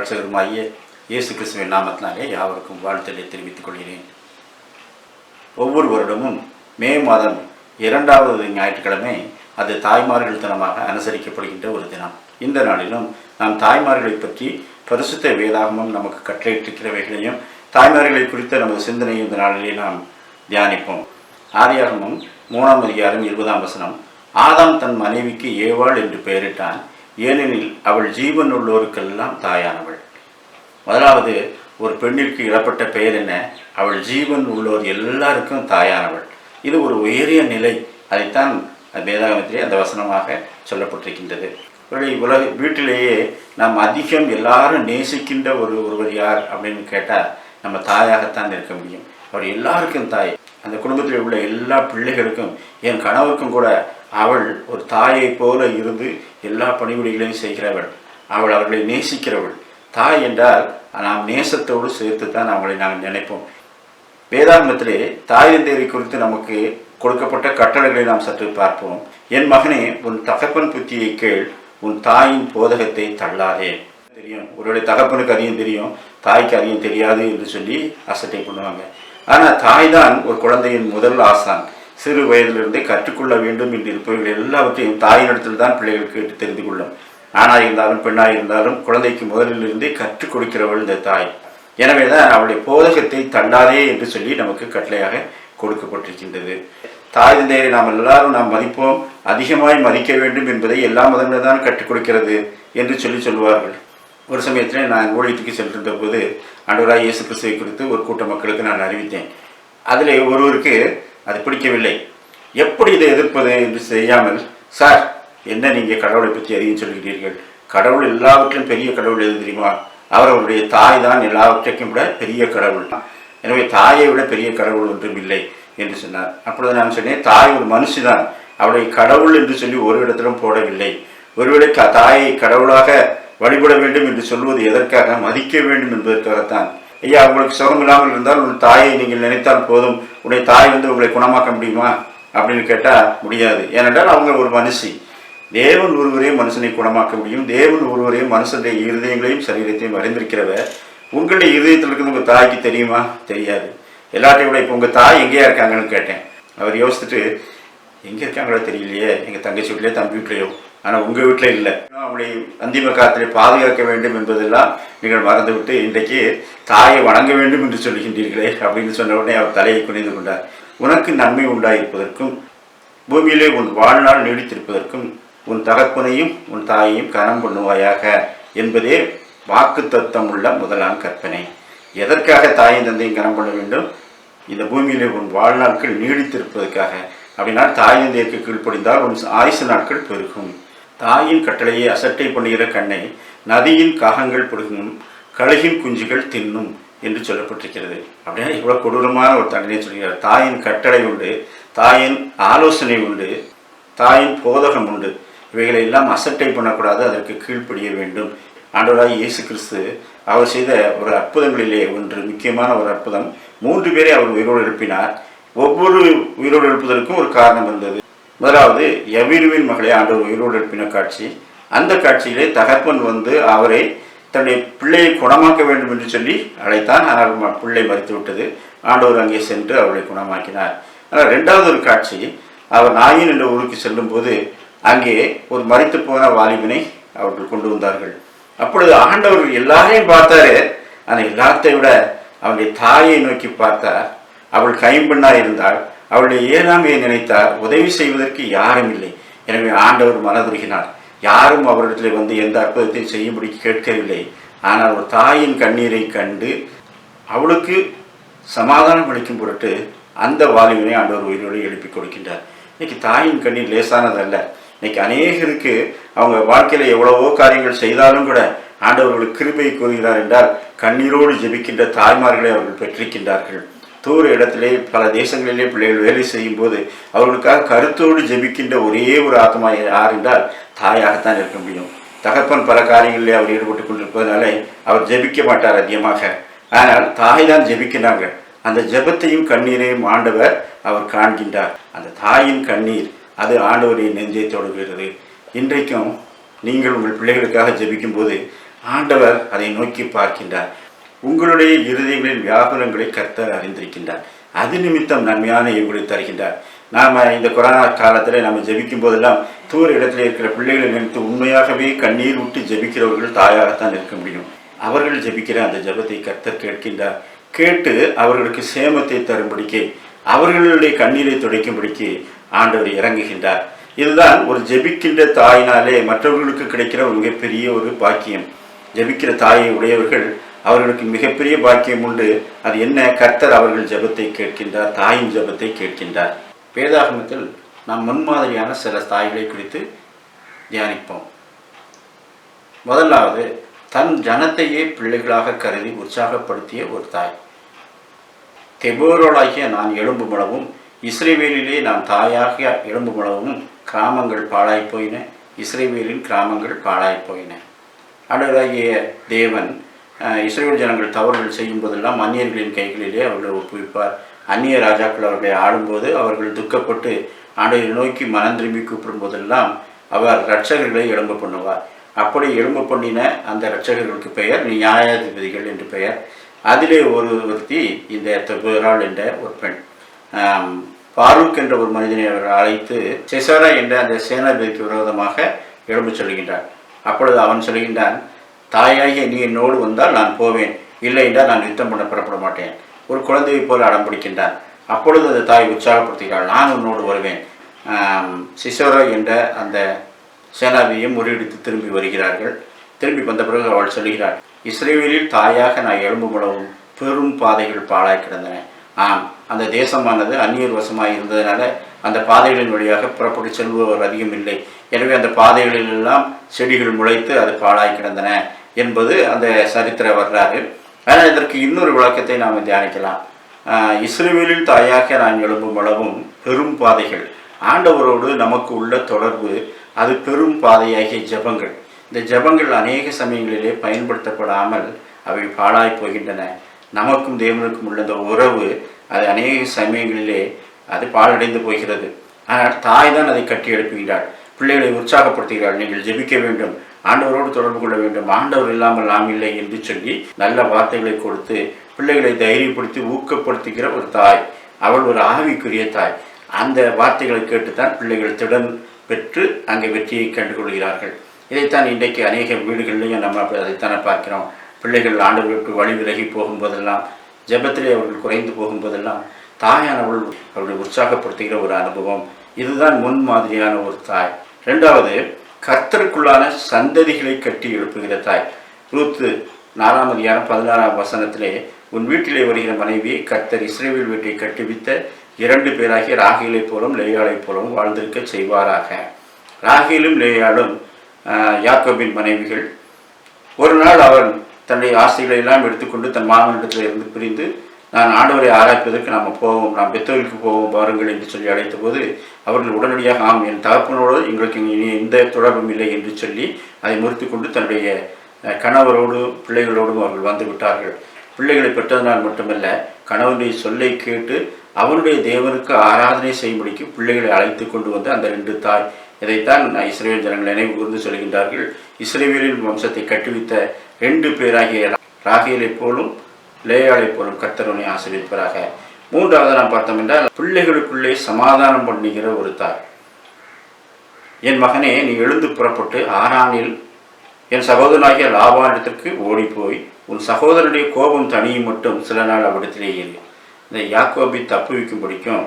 இரட்சகருமாகிய இயேசு கிறிஸ்துவின் நாமத்தினாலே யாவருக்கும் வாழ்த்தலை தெரிவித்துக் கொள்கிறேன். ஒவ்வொரு வருடமும் மே மாதம் 2வது ஞாயிற்றுக்கிழமை அது தாய்மார்கள் தினமாக அனுசரிக்கப்படுகின்ற ஒரு தினம். இந்த நாளிலும் நாம் தாய்மார்களை பற்றி பரிசுத்த வேதாகமம் நமக்கு கட்டளையிட்டிருக்கிறவைகளையும் தாய்மார்களை குறித்த நமது சிந்தனையும் இந்த நாளிலே நாம் தியானிப்போம். ஆதியாகமம் 3ஆம் அதிகாரம் 20ஆம் வசனம், ஆதாம் தன் மனைவிக்கு ஏவாள் என்று பெயரிட்டான், ஏனெனில் அவள் ஜீவன் உள்ளோருக்கெல்லாம் தாயானவள். முதலாவது ஒரு பெண்ணிற்கு இடப்பட்ட பெயர் என்ன? அவள் ஜீவன் உள்ளோர் எல்லாருக்கும் தாயானவள். இது ஒரு உயரிய நிலை. அதைத்தான் வேதாகமத்திலே அந்த வசனமாக சொல்லப்பட்டிருக்கின்றது. வீட்டிலேயே நாம் அதிகம் எல்லாரும் நேசிக்கின்ற ஒருவர் யார் அப்படின்னு கேட்டால் நம்ம தாயாகத்தான் இருக்க முடியும். அவர் எல்லாருக்கும் தாய். அந்த குடும்பத்தில் உள்ள எல்லா பிள்ளைகளுக்கும், என் கணவருக்கும் கூட அவள் ஒரு தாயை போல இருந்து எல்லா பணிவிடைகளையும் செய்கிறவள். அவள் அவர்களை நேசிக்கிறவள். தாய் என்றால் நாம் நேசத்தோடு சேர்த்து தான் அவங்களை நாங்கள் நினைப்போம். வேதாகமத்திலே தாய் தந்தையரை குறித்து நமக்கு கொடுக்கப்பட்ட கட்டளைகளை நாம் சற்று பார்ப்போம். என் மகனே, உன் தகப்பன் புத்தியை கேள், உன் தாயின் போதகத்தை தள்ளாதே. தெரியும், ஒருவேளை தகப்பனுக்கு அதிகம் தெரியும், தாய்க்கு அதிகம் தெரியாது என்று சொல்லி அசட்டை பண்ணுவாங்க. ஆனால் தாய் தான் ஒரு குழந்தையின் முதல் ஆசான். சிறு வயதிலிருந்தே கற்றுக்கொள்ள வேண்டும் என்று இருப்பவர்கள் எல்லாவற்றையும் தாயினிடத்தில் தான் பிள்ளைகள் கேட்டு தெரிந்து கொள்ளும். ஆணாக இருந்தாலும் பெண்ணாக இருந்தாலும் குழந்தைக்கு முதலிலிருந்தே கற்றுக் கொடுக்கிறவள் இந்த தாய். எனவே தான் அவளுடைய போதகத்தை தள்ளாதே என்று சொல்லி நமக்கு கட்டளையாக கொடுக்கப்பட்டிருக்கின்றது. தாய் தந்தையரை நாம் எல்லாரும் நாம் மதிப்போம், அதிகமாய் மதிக்க வேண்டும் என்பதை எல்லா மதங்களும் தான் கற்றுக் கொடுக்கிறது என்று சொல்லுவார்கள். ஒரு சமயத்தில் நான் ஊழியத்துக்கு சென்றிருந்த போது ஆண்டவராகிய இயேசு கிறிஸ்துவை குறித்து ஒரு கூட்ட மக்களுக்கு நான் அறிவித்தேன். அதில் ஒருவருக்கு அது பிடிக்கவில்லை. எப்படி இதை எதிர்ப்பது என்று செய்யாமல், சார், என்ன நீங்கள் கடவுளை பற்றி அதிகம் சொல்கிறீர்கள்? கடவுள் எல்லாவற்றிலும் பெரிய கடவுள் எது தெரியுமா? அவருடைய தாய் தான் எல்லாவற்றையும் விட பெரிய கடவுள். எனவே தாயை விட பெரிய கடவுள் ஒன்றும் இல்லை என்று சொன்னார். அப்பொழுது நான் சொன்னேன், தாய் ஒரு மனுஷிதான், அவளுடைய கடவுள் என்று சொல்லி ஒரு இடத்திலும் போடவில்லை. ஒருவேளை தாயை கடவுளாக வழிபட வேண்டும் என்று சொல்வது எதற்காக? மதிக்க வேண்டும் என்பதற்காகத்தான். ஐயா, உங்களுக்கு சுகம் இல்லாமல் இருந்தால் உன் தாயை நீங்கள் நினைத்தால் போதும், உடைய தாய் உங்களை குணமாக்க முடியுமா அப்படின்னு கேட்டால் முடியாது. ஏனென்றால் அவங்க ஒரு மனுஷி. தேவன் ஒருவரே மனுஷனை குணமாக்க முடியும். தேவன் ஒருவரே மனுஷனுடைய இருதயங்களையும் சரீரத்தையும் அறிந்திருக்கிறவர். உங்களுடைய இருதயத்தில் இருக்கிறது உங்கள் தாய்க்கு தெரியுமா? தெரியாது. எல்லாத்தையும் விட இப்போ உங்கள் தாய் எங்கேயா இருக்காங்கன்னு கேட்டேன். அவர் யோசிச்சுட்டு, எங்கே இருக்காங்களோ தெரியலையே, எங்கள் தங்கச்சி வீட்டிலே தம்பி வீட்லையோ, ஆனால் உங்கள் வீட்டில் இல்லை. அவங்களை அந்திம காலத்திலே பாதுகாக்க வேண்டும் என்பதெல்லாம் நீங்கள் மறந்துவிட்டு இன்றைக்கு தாயை வணங்க வேண்டும் என்று சொல்கின்றீர்களே அப்படின்னு சொன்ன உடனே அவர் தலையை குனிந்து கொண்டார். உனக்கு நன்மை உண்டாயிருப்பதற்கும் பூமியிலே உன் வாழ்நாள் நீடித்திருப்பதற்கும் உன் தகப்பனையும் உன் தாயையும் கனம் பண்ணுவாயாக என்பதே வாக்கு தத்தம் உள்ள முதலாம் கற்பனை. எதற்காக தாயும் தந்தையும் கனம் பண்ண வேண்டும்? இந்த பூமியிலே உன் வாழ்நாட்கள் நீடித்திருப்பதற்காக. அப்படின்னா தாய் தந்தையருக்கு கீழ்ப்படிந்தால் உன் ஆயுசு நாட்கள் பெருகும். தாயின் கட்டளையை அசட்டை பண்ணுகிற கண்ணை நதியின் காகங்கள் பிடுங்கும், கழுகின் குஞ்சுகள் தின்னும் என்று சொல்லப்பட்டிருக்கிறது. அப்படின்னா இவ்வளோ கொடூரமான ஒரு தண்டனை சொல்கிறார். தாயின் கட்டளை உண்டு, தாயின் ஆலோசனை உண்டு, தாயின் போதகம் உண்டு. இவைகளை எல்லாம் அசட்டை பண்ணக்கூடாது, அதற்கு கீழ்ப்படிய வேண்டும். ஆண்டவராகிய இயேசு கிறிஸ்து அவர் செய்த ஒரு அற்புதங்களிலே ஒன்று, முக்கியமான ஒரு அற்புதம், 3 பேரை அவர் உயிரோடு எழுப்பினார். ஒவ்வொரு உயிரோடு எழுப்புதலுக்கும் ஒரு காரணம் இருந்தது. முதலாவது யவீருவின் மகளை ஆண்டவர் உயிரோடு எழுப்பின காட்சி. அந்த காட்சியிலே தகப்பன் அவரை தன்னுடைய பிள்ளையை குணமாக்க வேண்டும் என்று சொல்லி அழைத்தான். ஆனால் பிள்ளை மறித்து விட்டது. ஆண்டவர் அங்கே சென்று அவளை குணமாக்கினார். ஆனால் 2வது ஒரு காட்சி, அவர் நாயின் என்ற ஊருக்கு செல்லும் போது அங்கே ஒரு மறித்து போன வாலிபனை அவர்கள் கொண்டு வந்தார்கள். அப்பொழுது ஆண்டவர் எல்லாரையும் பார்த்தாரு. ஆனால் எல்லாத்தை விட அவனுடைய தாயை நோக்கி பார்த்தார். அவள் கைம்பெண்ணாக இருந்தாள். அவளுடைய இயலாமையை நினைத்தார். உதவி செய்வதற்கு யாரும் இல்லை. எனவே ஆண்டவர் மனதுருகினார். யாரும் அவரிடத்தில் எந்த அற்புதத்தையும் செய்யும்படி கேட்கவில்லை. ஆனால் ஒரு தாயின் கண்ணீரை கண்டு அவளுக்கு சமாதானம் அளிக்கும் பொருட்டு அந்த வாலிபனை ஆண்டவர் உயிரோடு எழுப்பி கொடுக்கின்றார். இன்னைக்கு தாயின் கண்ணீர் லேசானதல்ல. இன்னைக்கு அநேகருக்கு அவங்க வாழ்க்கையில் எவ்வளவோ காரியங்கள் செய்தாலும் கூட ஆண்டவர்களுக்கு கிருபை கூறுகிறார் என்றால் கண்ணீரோடு ஜெபிக்கின்ற தாய்மார்களை அவர்கள் பெற்றிருக்கின்றார்கள். தூர இடத்திலே பல தேசங்களிலே பிள்ளைகள் வேலை செய்யும் போது அவர்களுக்காக கருத்தோடு ஜெபிக்கின்ற ஒரே ஒரு ஆத்மா யார் என்றால் தாயாகத்தான் இருக்க முடியும். தகப்பன் பல காரியங்களிலே அவர் ஈடுபட்டு கொண்டிருப்பதனாலே அவர் ஜெபிக்க மாட்டார் அதிகமாக. ஆனால் தாய் தான் ஜெபிக்கிறாங்க. அந்த ஜெபத்தையும் கண்ணீரையும் ஆண்டவர் அவர் காண்கின்றார். அந்த தாயின் கண்ணீர் அது ஆண்டவரின் நெஞ்சை தொடுகிறது. இன்றைக்கும் நீங்கள் உங்கள் பிள்ளைகளுக்காக ஜெபிக்கும் போது ஆண்டவர் அதை நோக்கி பார்க்கின்றார். உங்களுடைய இருதயங்களின் வியாகுலங்களை கர்த்தர் அறிந்திருக்கின்றார். அது நிமித்தம் நன்மையான ஈவுகளை தருகின்றார். நாம் இந்த கொரோனா காலத்தில் நம்ம ஜெபிக்கும் போதெல்லாம் தூர இடத்துல இருக்கிற பிள்ளைகளை நினைத்து உண்மையாகவே கண்ணீர் விட்டு ஜெபிக்கிறவர்கள் தாயாகத்தான் இருக்க முடியும். அவர்கள் ஜெபிக்கிற அந்த ஜெபத்தை கர்த்தர் கேட்கின்றார். கேட்டு அவர்களுக்கு சேமத்தை தரும்படிக்கு, அவர்களுடைய கண்ணீரை துடைக்கும்படிக்கு ஆண்டவர் இறங்குகின்றார். இதுதான் ஒரு ஜெபிக்கின்ற தாயினாலே மற்றவர்களுக்கு கிடைக்கிற ஒரு மிகப்பெரிய ஒரு பாக்கியம். ஜெபிக்கிற தாயை உடையவர்கள் அவர்களுக்கு மிகப்பெரிய பாக்கியம் உண்டு. அது என்ன? கர்த்தர் அவர்கள் ஜெபத்தை கேட்கின்றார், தாயின் ஜெபத்தை கேட்கின்றார். வேதாகமத்தில் நாம் முன்மாதிரியான சில தாய்களை குறித்து தியானிப்போம். முதலாவது, தன் ஜனத்தையே பிள்ளைகளாக கருதி உற்சாகப்படுத்திய ஒரு தாய். தெபோராளாகிய நான் எழும்புமளவும், இஸ்ரவேலிலே நான் தாயாக எழும்புமளவும் கிராமங்கள் பாழாய் போயின, இஸ்ரவேலின் கிராமங்கள் பாழாய் போயின. ஆண்டவராகிய தேவன் இஸ்ரவேல் ஜனங்கள் தவறுகள் செய்யும் போதெல்லாம் அந்நியர்களின் கைகளிலே அவர்களை ஒப்புவிப்பார். அந்நிய ராஜாக்கள் அவர்களை ஆளும்போது அவர்கள் துக்கப்பட்டு ஆண்டவரை நோக்கி மனம் திரும்பி கூப்பிடும் போதெல்லாம் அவர் இரட்சகர்களை எழும்ப பண்ணுவார். அப்படி எழும்ப பண்ணின அந்த இரட்சகர்களுக்கு பெயர் நியாயாதிபதிகள் என்று பெயர். அதிலே ஒருத்தி இந்த தெபோராள் என்ற ஒரு பெண். பாரூக் என்ற ஒரு மனிதனை அவர் அழைத்து சிசரா என்ற அந்த சேனாதிபதிக்கு விரோதமாக எழும்ப சொல்கின்றார். அப்பொழுது அவன் சொல்கின்றான், தாயாகிய நீ என்னோடு வந்தால் நான் போவேன், இல்லை என்றால் நான் யுத்தம் பண்ண புறப்பட மாட்டேன். ஒரு குழந்தையை போல் அடம் பிடிக்கின்றான். அப்பொழுது அந்த தாய் உற்சாகப்படுத்துகிறாள், நான் உன்னோடு வருவேன். சிசரா என்ற அந்த சேனாதிபதியை முறியடித்து திரும்பி வருகிறார்கள். திரும்பி வந்த பிறகு அவள் சொல்கிறாள், இஸ்ரவேலில் தாயாக நான் எழும்புமளவும் பெரும் பாதைகள் பாழாய் கிடந்தன. அந்த தேசமானது அந்நியர் வசமாக இருந்ததுனால அந்த பாதைகளின் வழியாக புறப்பட்டு செல்பவர் அதிகம் இல்லை. எனவே அந்த பாதைகளிலெல்லாம் செடிகள் முளைத்து அது பாழாய் கிடந்தன என்பது அந்த சரித்திர வரலாறு. ஆனால் இதற்கு இன்னொரு விளக்கத்தை நாம் தியானிக்கலாம். இஸ்ரவேலில் தாயாக நான் எழும்புமளவும் பெரும் பாதைகள், ஆண்டவரோடு நமக்கு உள்ள தொடர்பு, அது பெரும் பாதையாகிய ஜெபங்கள். இந்த ஜெபங்கள் அநேக சமயங்களிலே பயன்படுத்தப்படாமல் அவை பாழாய் போகின்றன. நமக்கும் தேவனுக்கும் உள்ள இந்த உறவு அது அநேக சமயங்களிலே அது பாழடைந்து போகிறது. ஆனால் தாய் தான் அதை கட்டி எழுப்புகிறாள், பிள்ளைகளை உற்சாகப்படுத்துகிறாள். நீங்கள் ஜெபிக்க வேண்டும், ஆண்டவரோடு தொடர்பு கொள்ள வேண்டும், ஆண்டவர் இல்லாமல் நாம் இல்லை என்று சொல்லி நல்ல வார்த்தைகளை கொடுத்து பிள்ளைகளை தைரியப்படுத்தி ஊக்கப்படுத்துகிற ஒரு தாய். அவள் ஒரு ஆவிக்குரிய தாய். அந்த வார்த்தைகளை கேட்டுத்தான் பிள்ளைகள் திடன் பெற்று அங்கே வெற்றியை கண்டுகொள்கிறார்கள். இதைத்தான் இன்றைக்கு அநேக வீடுகளிலையும் நம்ம அதைத்தானே பார்க்கிறோம். பிள்ளைகள் ஆண்டவர்களுக்கு வழி விலகி போகும்போதெல்லாம், ஜெபத்திலே அவர்கள் குறைந்து போகும்போதெல்லாம் தாயானவள் அவர்களை உற்சாகப்படுத்துகிற ஒரு அனுபவம். இதுதான் முன்மாதிரியான ஒரு தாய். இரண்டாவது, கர்த்தருக்குள்ளான சந்ததிகளை கட்டி எழுப்புகிற தாய். ரூத்து 4:16 உன் வீட்டிலே வருகிற மனைவியை கர்த்தர் இஸ்ரவேல் வீட்டை கட்டுவித்த 2 பேராகிய ராகேலை போலும் லேயாளை போலும் வாழ்ந்திருக்க செய்வாராக. ராகேலும் லேயாளும் யாக்கோபின் மனைவிகள். ஒரு நாள் அவன் தன்னுடைய ஆசைகளை எல்லாம் எடுத்துக்கொண்டு தன் மாமனிடத்தில் இருந்து பிரிந்து, நான் ஆண்டவரை ஆராய்ப்பதற்கு நாம் போவோம், நாம் பெத்தோலுக்கு போவோம் வாருங்கள் என்று சொல்லி அழைத்த போது அவர்கள் உடனடியாக ஆம், என் தகப்பனோடு எங்களுக்கு இனி எந்த தொடர்பும் இல்லை என்று சொல்லி அதை முறித்து கொண்டு தன்னுடைய கணவரோடு பிள்ளைகளோடும் அவர்கள் வந்து விட்டார்கள். பிள்ளைகளை பெற்றதனால் மட்டுமல்ல, கணவனுடைய சொல்லை கேட்டு அவனுடைய தேவனுக்கு ஆராதனை செய்யும்படிக்கு பிள்ளைகளை அழைத்து கொண்டு வந்து அந்த 2 தாய். இதைத்தான் இஸ்ரவேல் ஜனங்கள் நினைவு கூர்ந்து சொல்கின்றார்கள். இஸ்ரவேலின் வம்சத்தை கட்டுவித்த 2 பேராகிய ராகேலை போலும் லேயாளை போலும் கர்த்தரனை ஆசீர்வதிப்பாராக. மூன்றாவது நாம் பார்த்தோம் என்றால், பிள்ளைகளுக்குள்ளே சமாதானம் பண்ணுகிற ஒரு தாய். என் மகனே, நீ எழுந்து புறப்பட்டு ஆரானில் என் சகோதரனாகிய லாபானிடத்திற்கு ஓடிப்போய் உன் சகோதரனுடைய கோபம் தனியும் மட்டும் சில நாள் அவ்விடத்திலே இரு. இந்த யாக்கோபை தப்புவிக்கும்படிக்கும்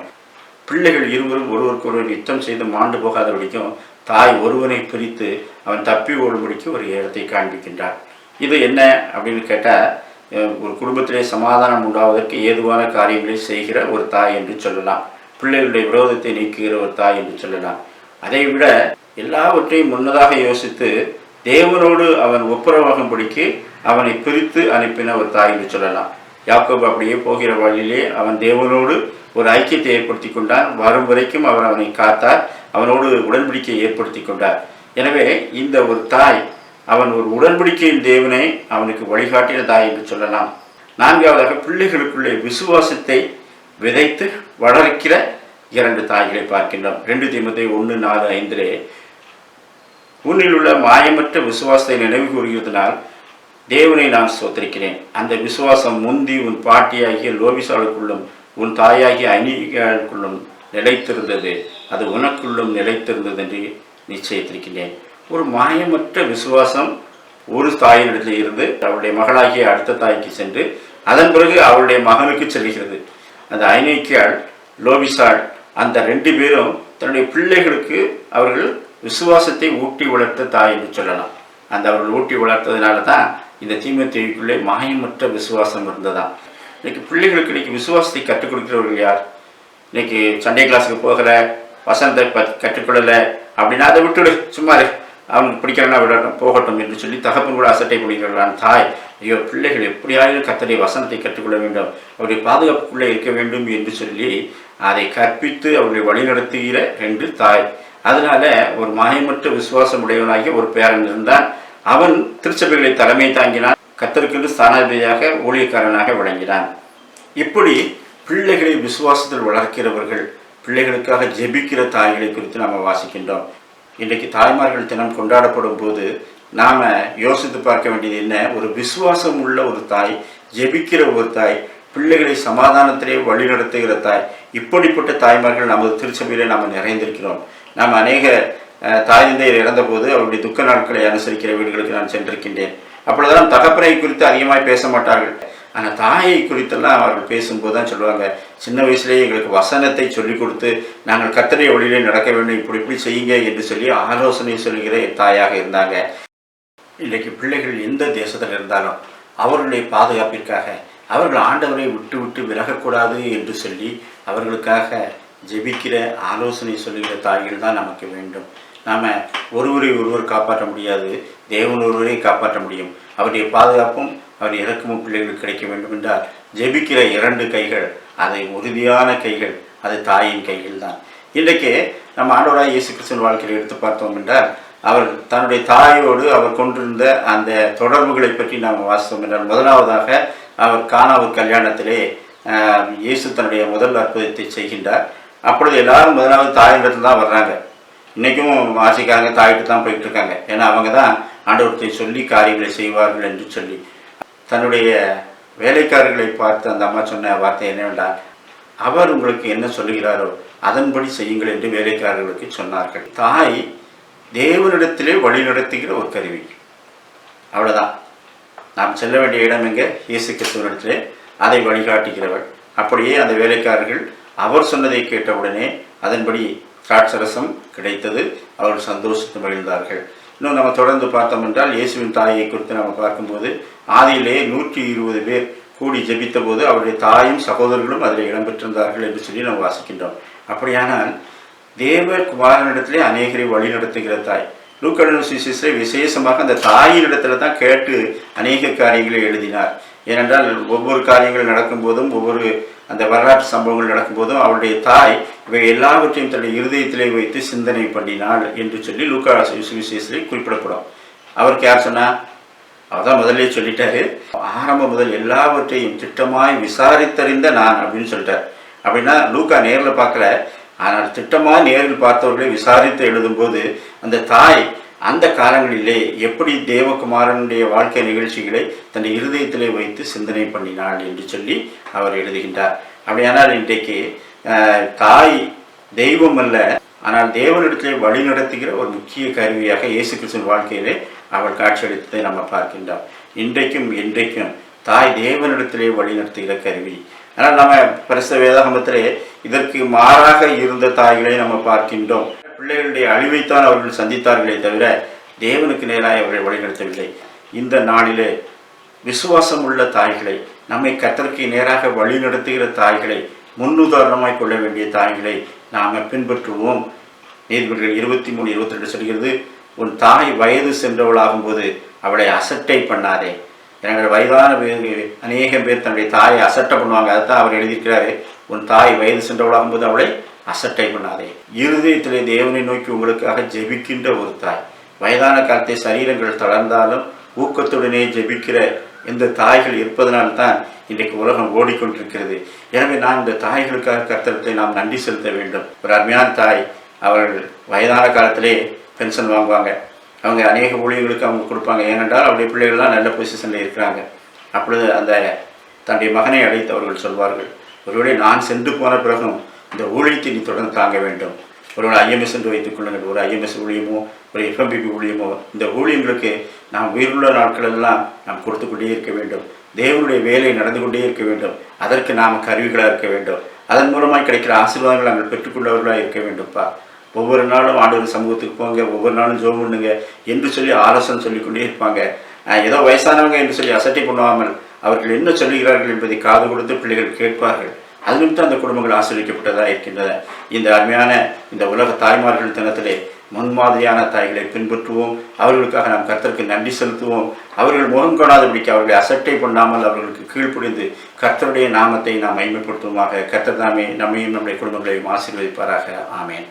பிள்ளைகள் இருவரும் ஒருவருக்கொருவர் யுத்தம் செய்து மாண்டு போகாதபடிக்கும் தாய் ஒருவனை பிரித்து அவன் தப்பி ஓடும்படிக்கு ஒரு இடத்தை காண்பிக்கின்றார். இது என்ன அப்படின்னு கேட்டால், ஒரு குடும்பத்திலே சமாதானம் உண்டாவதற்கு ஏதுவான காரியங்களை செய்கிற ஒரு தாய் என்று சொல்லலாம். பிள்ளைகளுடைய விரோதத்தை நீக்குகிற ஒரு தாய் என்று சொல்லலாம். அதை விட எல்லாவற்றையும் முன்னதாக யோசித்து தேவனோடு அவன் ஒப்புரவாகும்படிக்கு அவனை பிரித்து அனுப்பின ஒரு தாய் என்று சொல்லலாம். யாக்கோபு அப்படியே போகிற வழியிலே அவன் தேவனோடு ஒரு ஐக்கியத்தை ஏற்படுத்தி கொண்டான். வரும் வரைக்கும் அவர் அவனை காத்தார், அவனோடு உடன்படிக்கையை ஏற்படுத்தி கொண்டார். எனவே இந்த ஒரு தாய், அவன் ஒரு உடன்படிக்கையின் தேவனை அவனுக்கு வழிகாட்டின தாய் என்று சொல்லலாம். நான்காவதாக, பிள்ளைகளுக்குள்ளே விசுவாசத்தை விதைத்து வளர்க்கிற 2 தாய்களை பார்க்கின்றோம். 2 தீமோத்தேயு 1:4-5 உன்னில் உள்ள மாயமற்ற விசுவாசத்தை நினைவு கூறுகிறதுனால் தேவனை நான் ஸ்தோத்திரிக்கிறேன். அந்த விசுவாசம் முந்தி உன் பாட்டியாகிய லோபிசாளுக்குள்ளும் உன் தாயாகிய அநீகாளுக்குள்ளும் நிலைத்திருந்தது, அது உனக்குள்ளும் நிலைத்திருந்தது என்று நிச்சயித்திருக்கிறேன். ஒரு மாயமற்ற விசுவாசம் ஒரு தாயினிடத்தில் இருந்து அவளுடைய மகளாகிய அடுத்த தாய்க்கு சென்று அதன் பிறகு அவளுடைய மகனுக்கு செல்கிறது. அந்த ஐநேக்கியாள் லோபிசாள் அந்த 2 பேரும் தன்னுடைய பிள்ளைகளுக்கு அவர்கள் விசுவாசத்தை ஊட்டி வளர்த்த தாய் என்று சொல்லலாம். அந்த அவர்கள் ஊட்டி வளர்த்ததுனால தான் இந்த தீமோத்தேயுக்குள்ளே மாயமற்ற விசுவாசம் இருந்ததான். இன்னைக்கு பிள்ளைகளுக்கு இன்னைக்கு விசுவாசத்தை கற்றுக் கொடுக்கிறவர்கள் யார்? இன்னைக்கு சண்டே கிளாஸுக்கு போகலை, வசனத்தை கற்றுக்கொள்ளலை அப்படின்னா அதை விட்டுடு, சும்மா அவனுக்கு பிடிக்கிறனா விடட்டும், போகட்டும் என்று சொல்லி தகப்பன் கூட அசட்டை பண்ணிக்கிறான். தாய், ஐயோ பிள்ளைகள் எப்படியாவது கர்த்தருடைய வசனத்தை கற்றுக்கொள்ள வேண்டும், அவருடைய பாதுகாப்புக்குள்ளே இருக்க வேண்டும் என்று சொல்லி அதை கற்பித்து அவர்களை வழிநடத்துகிற 2 தாய். அதனால ஒரு மாயமற்ற விசுவாசம் உடையவனாகிய ஒரு பேரன் இருந்தான். அவன் திருச்சபைகளை தலைமை தாங்கினான், கர்த்தருக்கென்று ஸ்தானாதிபதியாக ஊழியக்காரனாக விளங்கினான். இப்படி பிள்ளைகளை விசுவாசத்தில் வளர்க்கிறவர்கள், பிள்ளைகளுக்காக ஜெபிக்கிற தாய்களை குறித்து நாம் வாசிக்கின்றோம். இன்றைக்கு தாய்மார்கள் தினம் கொண்டாடப்படும் போது நாம் யோசித்து பார்க்க வேண்டியது என்ன? ஒரு விசுவாசம் உள்ள ஒரு தாய், ஜெபிக்கிற ஒரு தாய், பிள்ளைகளை சமாதானத்திலே வழிநடத்துகிற தாய், இப்படிப்பட்ட தாய்மார்கள் நமது திருச்சபையிலே நாம் நிறைந்திருக்கிறோம். நாம் அநேக தாய் தந்தையர் இறந்தபோது அவருடைய துக்க நாட்களை அனுசரிக்கிற வீடுகளுக்கு நான் சென்றிருக்கின்றேன். அப்பொழுதெல்லாம் தகப்பனை குறித்து அதிகமாக பேச மாட்டார்கள், ஆனால் தாயை குறித்தெல்லாம் அவர்கள் பேசும்போது தான் சொல்லுவாங்க, சின்ன வயசுலேயே எங்களுக்கு வசனத்தை சொல்லிக் கொடுத்து நாங்கள் கர்த்தருடைய வழியிலே நடக்க வேண்டும், இப்படி செய்யுங்க என்று சொல்லி ஆலோசனை சொல்கிற தாயாக இருந்தாங்க. இன்றைக்கு பிள்ளைகள் எந்த தேசத்தில் இருந்தாலும் அவர்களுடைய பாதுகாப்பிற்காக அவர்கள் ஆண்டவரை விட்டு விட்டு விலகக்கூடாது என்று சொல்லி அவர்களுக்காக ஜெபிக்கிற ஆலோசனை சொல்லுகிற தாய்கள் தான் நமக்கு வேண்டும். நாம் ஒருவரை ஒருவர் காப்பாற்ற முடியாது, தேவன் ஒருவரை காப்பாற்ற முடியும். அவருடைய பாதுகாப்பும் அவர் இறக்கமும் பிள்ளைகளுக்கு கிடைக்க வேண்டும் என்றால் ஜெபிக்கிற 2 கைகள், அதை உறுதியான கைகள், அது தாயின் கைகள் தான். இன்றைக்கு நம்ம ஆண்டவராய் இயேசு கிறிஸ்துவின் வாழ்க்கையில் எடுத்து பார்த்தோம் என்றால் அவர் தன்னுடைய தாயோடு அவர் கொண்டிருந்த அந்த தொடர்புகளை பற்றி நாம் வாசித்தோம் என்றால், முதலாவதாக அவர் கானாவூர் கல்யாணத்திலே இயேசு தன்னுடைய முதல் அற்புதத்தை செய்கின்றார். அப்பொழுது எல்லாரும் முதலாவது தாயிடத்தில் தான் வர்றாங்க. இன்றைக்கும் வாசிக்காரங்க தாயிட்டு தான் போயிட்டு இருக்காங்க. ஏன்னா அவங்க தான் ஆண்டவரத்தை சொல்லி காரியங்களை செய்வார்கள் என்று சொல்லி. தன்னுடைய வேலைக்காரர்களை பார்த்து அந்த அம்மா சொன்ன வார்த்தை என்னவென்றால், அவர் உங்களுக்கு என்ன சொல்லுகிறாரோ அதன்படி செய்யுங்கள் என்று வேலைக்காரர்களுக்கு சொன்னார்கள். தாய் தேவனிடத்திலே வழி நடத்துகிற ஒரு கருவி, அவ்வளோதான். நாம் செல்ல வேண்டிய இடம் எங்கே? இயேசு கிறிஸ்துவனிடத்திலே அதை வழிகாட்டுகிறவள். அப்படியே அந்த வேலைக்காரர்கள் அவர் சொன்னதை கேட்டவுடனே அதன்படி திராட்சரசம் கிடைத்தது, அவர்கள் சந்தோஷத்தை மகிழ்ந்தார்கள். இன்னும் நம்ம தொடர்ந்து பார்த்தோம் என்றால் இயேசுவின் தாயை குறித்து நம்ம பார்க்கும்போது ஆதியிலே 120 பேர் கூடி ஜெபித்த போது அவருடைய தாயும் சகோதரர்களும் அதில் இடம்பெற்றிருந்தார்கள் என்று சொல்லி நம்ம வாசிக்கின்றோம். அப்படியானால் தேவகுமாரனிடத்திலே அநேகரை வழி நடத்துகிற தாய். லூக்கா சுவிசேஷத்திலே விசேஷமாக அந்த தாயினிடத்துல தான் கேட்டு அநேக காரியங்களை எழுதினார். ஏனென்றால் ஒவ்வொரு காரியங்கள் நடக்கும்போதும் ஒவ்வொரு அந்த வரலாற்று சம்பவங்கள் நடக்கும்போதும் அவருடைய தாய் இவை எல்லாவற்றையும் தன்னுடைய இருதயத்திலே வைத்து சிந்தனை பண்ணினாள் என்று சொல்லி லூக்கா சுவிசேஷத்திலே குறிப்பிடப்படும். அவருக்கு யார் சொன்னா? அவர் தான் முதலே சொல்லிட்டாரு, ஆரம்பம் முதல் எல்லாவற்றையும் திட்டமாய் விசாரித்தறிந்த நான் அப்படின்னு சொல்லிட்டார். அப்படின்னா லூக்கா நேரில் பார்க்கல, ஆனால் திட்டமாக நேரில் பார்த்தவர்களை விசாரித்து எழுதும்போது அந்த தாய் அந்த காலங்களிலே எப்படி தேவகுமாரனுடைய வாழ்க்கை நிகழ்ச்சிகளை தன் இருதயத்திலே வைத்து சிந்தனை பண்ணினாள் என்று சொல்லி அவர் எழுதுகின்றார். அப்படியானால் இன்றைக்கு தாய் தெய்வம் அல்ல, ஆனால் தேவனிடத்திலே வழி நடத்துகிற ஒரு முக்கிய கருவியாக இயேசு கிறிஸ்துவின் வாழ்க்கையிலே அவள் காட்சியளித்ததை நம்ம பார்க்கின்றோம். இன்றைக்கும் என்றைக்கும் தாய் தேவனிடத்திலே வழி நடத்துகிற கருவி. ஆனால் நம்ம பரிசுத்த வேதாகமத்திலே இதற்கு மாறாக இருந்த தாய்களை நம்ம பார்க்கின்றோம். பிள்ளைகளுடைய அழிவைத்தான் அவர்கள் சந்தித்தார்களே தவிர தேவனுக்கு நேராக அவர்களை வழிநடத்தவில்லை. இந்த நாளிலே விசுவாசம் உள்ள தாய்களை, நம்மை கர்த்தருக்கு நேராக வழி நடத்துகிற தாய்களை, முன்னுதாரணமாய் கொள்ள வேண்டிய தாய்களை நாம் பின்பற்றுவோம். நீதிபதிகள் 23:22 சொல்கிறது, உன் தாய் வயது சென்றவளாகும் போது அவளை அசட்டை பண்ணாதே. எங்கள் வயதான அநேகம் பேர் தன்னுடைய தாயை அசட்டை பண்ணுவாங்க. அதுதான் அவர் எழுதியிருக்கிறாரு, உன் தாய் வயது சென்றவளாகும் போது அவளை அசட்டை பண்ணாதே. இருதயத்திலே தேவனை நோக்கி உங்களுக்காக ஜெபிக்கின்ற ஒரு தாய், வயதான காலத்தை சரீரங்கள் தளர்ந்தாலும் ஊக்கத்துடனே ஜெபிக்கிற இந்த தாய்கள் இருப்பதனால்தான் இன்றைக்கு உலகம் ஓடிக்கொண்டிருக்கிறது. எனவே நான் இந்த தாய்களுக்காக கர்த்தரத்தை நாம் நன்றி செலுத்த வேண்டும். ஒரு அருமையான தாய், அவர்கள் வயதான காலத்திலே பென்ஷன் வாங்குவாங்க. அவங்க அநேக ஊழியர்களுக்கு அவங்க கொடுப்பாங்க. ஏனென்றால் அவருடைய பிள்ளைகள்லாம் நல்ல பொசிஷனில் இருக்கிறாங்க. அப்பொழுது அந்த தன்னுடைய மகனை அழைத்து அவர்கள் சொல்வார்கள், ஒருவேளை நான் சென்று போன பிறகும் இந்த ஊழியத்தை நீ தொடர்ந்து தாங்க வேண்டும். ஒருவேளை ஐஎம்எஸ் என்று வைத்துக் கொள்ளுங்கள், ஒரு ஐஎம்எஸ் ஊழியமோ ஒரு எஃப்எம்பிபி ஊழியமோ, இந்த ஊழியங்களுக்கு நாம் உயிருள்ள நாட்களெல்லாம் நாம் கொடுத்து கொண்டே இருக்க வேண்டும். தேவனுடைய வேலை நடந்து கொண்டே இருக்க வேண்டும். அதற்கு நாம் கருவிகளாக இருக்க வேண்டும். அதன் மூலமாக கிடைக்கிற ஆசீர்வாதங்களை நாங்கள் பெற்றுக்கொண்டவர்களாக இருக்க வேண்டும்ப்பா. ஒவ்வொரு நாளும் ஆண்டவர் சமூகத்துக்கு போங்க, ஒவ்வொரு நாளும் ஜெபம் பண்ணுங்க என்று சொல்லி ஆலோசனை சொல்லிக்கொண்டே இருப்பாங்க. ஏதோ வயசானவங்க என்று சொல்லி அசட்டை பண்ணுவாமல் அவர்கள் என்ன சொல்லுகிறார்கள் என்பதை காது கொடுத்து பிள்ளைகள் கேட்பார்கள். அது நிமித்தம் அந்த குடும்பங்கள் ஆசிரியக்கப்பட்டதாக இருக்கின்றன. இந்த அருமையான இந்த உலக தாய்மார்கள் தினத்திலே முன்மாதிரியான தாய்களை பின்பற்றுவோம். அவர்களுக்காக நாம் கர்த்தருக்கு நன்றி செலுத்துவோம். அவர்கள் முகம் காணாதபடிக்கு அவர்களை அசட்டை பண்ணாமல் அவர்களுக்கு கீழ்ப்படிந்து கர்த்தருடைய நாமத்தை நாம் மகிமைப்படுத்துவோமாக. கர்த்தர் தாமே நம்மையும் நம்முடைய குடும்பங்களையும் ஆசீர்வதிப்பாராக. ஆமேன்.